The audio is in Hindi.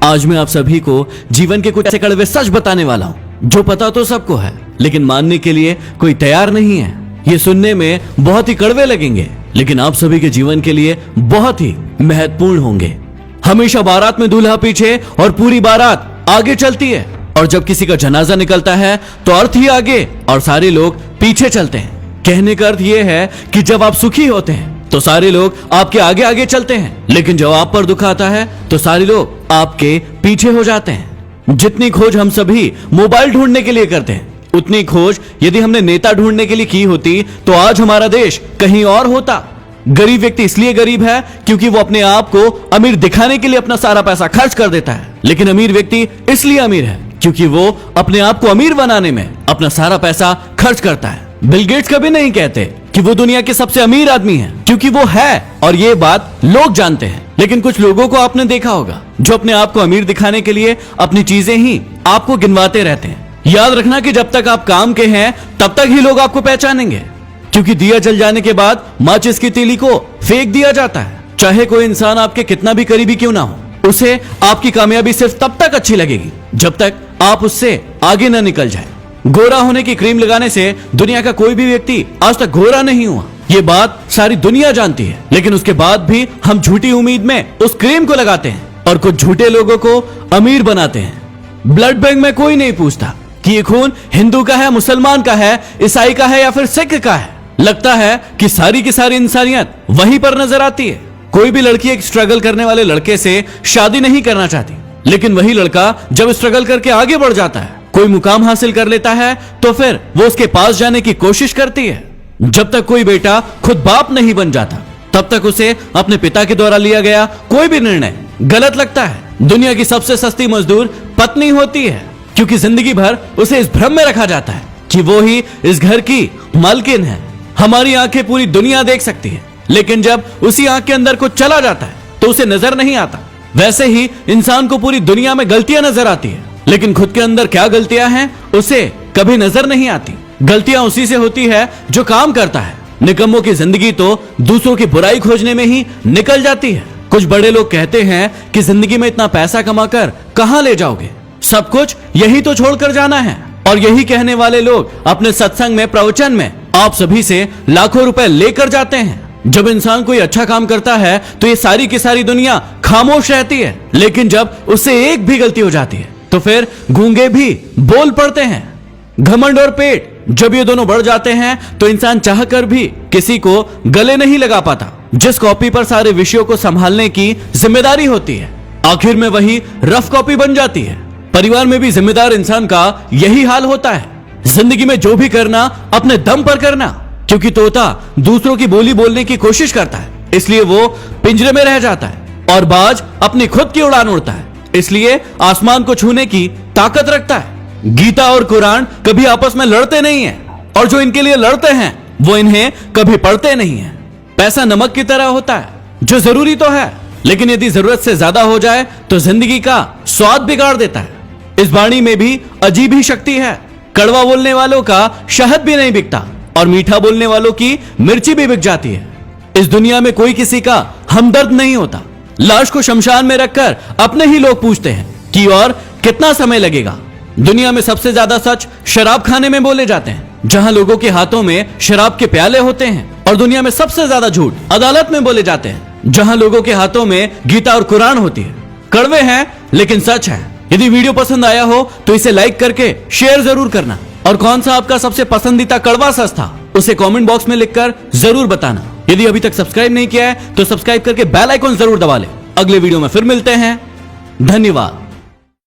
आज मैं आप सभी को जीवन के कुछ ऐसे कड़वे सच बताने वाला हूँ जो पता तो सबको है, लेकिन मानने के लिए कोई तैयार नहीं है। ये सुनने में बहुत ही कड़वे लगेंगे, लेकिन आप सभी के जीवन के लिए बहुत ही महत्वपूर्ण होंगे। हमेशा बारात में दूल्हा पीछे और पूरी बारात आगे चलती है, और जब किसी का जनाजा निकलता है तो अर्थ ही आगे और सारे लोग पीछे चलते हैं। कहने का अर्थ यह है कि जब आप सुखी होते हैं तो सारे लोग आपके आगे आगे चलते हैं, लेकिन जब आप पर दुख आता है तो सारे लोग आपके पीछे हो जाते हैं। जितनी खोज हम सभी मोबाइल ढूंढने के लिए करते हैं, उतनी खोज यदि हमने नेता ढूंढने के लिए की होती तो आज हमारा देश कहीं और होता। गरीब व्यक्ति इसलिए गरीब है क्योंकि वो अपने आप को अमीर दिखाने के लिए अपना सारा पैसा खर्च कर देता है, लेकिन अमीर व्यक्ति इसलिए अमीर है क्योंकि वो अपने आप को अमीर बनाने में अपना सारा पैसा खर्च करता है। बिल गेट्स कभी नहीं कहते कि वो दुनिया के सबसे अमीर आदमी है, क्योंकि वो है और ये बात लोग जानते हैं। लेकिन कुछ लोगों को आपने देखा होगा जो अपने आप को अमीर दिखाने के लिए अपनी चीजें ही आपको गिनवाते रहते हैं। याद रखना कि जब तक आप काम के हैं तब तक ही लोग आपको पहचानेंगे, क्योंकि दिया जल जाने के बाद माचिस की तीली को फेंक दिया जाता है। चाहे कोई इंसान आपके कितना भी करीबी क्यों ना हो, उसे आपकी कामयाबी सिर्फ तब तक अच्छी लगेगी जब तक आप उससे आगे न निकल जाए। गोरा होने की क्रीम लगाने से दुनिया का कोई भी व्यक्ति आज तक गोरा नहीं हुआ, ये बात सारी दुनिया जानती है, लेकिन उसके बाद भी हम झूठी उम्मीद में उस क्रीम को लगाते हैं और कुछ झूठे लोगों को अमीर बनाते हैं। ब्लड बैंक में कोई नहीं पूछता कि ये खून हिंदू का है, मुसलमान का है, ईसाई का है या फिर सिख का है। लगता है कि सारी की सारी इंसानियत वहीं पर नजर आती है। कोई भी लड़की एक स्ट्रगल करने वाले लड़के से शादी नहीं करना चाहती, लेकिन वही लड़का जब स्ट्रगल करके आगे बढ़ जाता है, कोई मुकाम हासिल कर लेता है, तो फिर वो उसके पास जाने की कोशिश करती है। जब तक कोई बेटा खुद बाप नहीं बन जाता तब तक उसे अपने पिता के द्वारा लिया गया कोई भी निर्णय गलत लगता है। दुनिया की सबसे सस्ती मजदूर पत्नी होती है, क्योंकि जिंदगी भर उसे इस भ्रम में रखा जाता है कि वो ही इस घर की मालकिन है। हमारी आंखें पूरी दुनिया देख सकती है, लेकिन जब उसी आंख के अंदर कुछ चला जाता है तो उसे नजर नहीं आता। वैसे ही इंसान को पूरी दुनिया में गलतियां नजर आती है, लेकिन खुद के अंदर क्या गलतियां हैं उसे कभी नजर नहीं आती। गलतियां उसी से होती है जो काम करता है। निकम्मों की जिंदगी तो दूसरों की बुराई खोजने में ही निकल जाती है। कुछ बड़े लोग कहते हैं कि जिंदगी में इतना पैसा कमाकर कहां ले जाओगे, सब कुछ यही तो छोड़कर जाना है। और यही कहने वाले लोग अपने सत्संग में, प्रवचन में आप सभी से लाखों रुपए लेकर जाते हैं। जब इंसान कोई अच्छा काम करता है तो ये सारी की सारी दुनिया खामोश रहती है, लेकिन जब उससे एक भी गलती हो जाती है तो फिर गूंगे भी बोल पड़ते हैं। घमंड और पेट जब ये दोनों बढ़ जाते हैं तो इंसान चाहकर भी किसी को गले नहीं लगा पाता। जिस कॉपी पर सारे विषयों को संभालने की जिम्मेदारी होती है, आखिर में वही रफ कॉपी बन जाती है। परिवार में भी जिम्मेदार इंसान का यही हाल होता है। जिंदगी में जो भी करना अपने दम पर करना, क्योंकि तोता दूसरों की बोली बोलने की कोशिश करता है, इसलिए वो पिंजरे में रह जाता है, और बाज अपनी खुद की उड़ान उड़ता है, इसलिए आसमान को छूने की ताकत रखता है। गीता और कुरान कभी आपस में लड़ते नहीं हैं, और जो इनके लिए लड़ते हैं वो इन्हें कभी पढ़ते नहीं हैं। पैसा नमक की तरह होता है जो जरूरी तो है, लेकिन यदि जरूरत से ज्यादा हो जाए तो जिंदगी का स्वाद बिगाड़ देता है। इस वाणी में भी अजीब ही शक्ति है। कड़वा बोलने वालों का शहद भी नहीं बिकता, और मीठा बोलने वालों की मिर्ची भी बिक जाती है। इस दुनिया में कोई किसी का हमदर्द नहीं होता। लाश को शमशान में रखकर अपने ही लोग पूछते हैं कि और कितना समय लगेगा। दुनिया में सबसे ज्यादा सच शराब खाने में बोले जाते हैं, जहां लोगों के हाथों में शराब के प्याले होते हैं। और दुनिया में सबसे ज्यादा झूठ अदालत में बोले जाते हैं, जहां लोगों के हाथों में गीता और कुरान होती है। कड़वे हैं लेकिन सच है। यदि वीडियो पसंद आया हो तो इसे लाइक करके शेयर जरूर करना, और कौन सा आपका सबसे पसंदीदा कड़वा सच था उसे कमेंट बॉक्स में लिखकर जरूर बताना। यदि अभी तक सब्सक्राइब नहीं किया है तो सब्सक्राइब करके बेल आइकन जरूर दबा ले। अगले वीडियो में फिर मिलते हैं। धन्यवाद।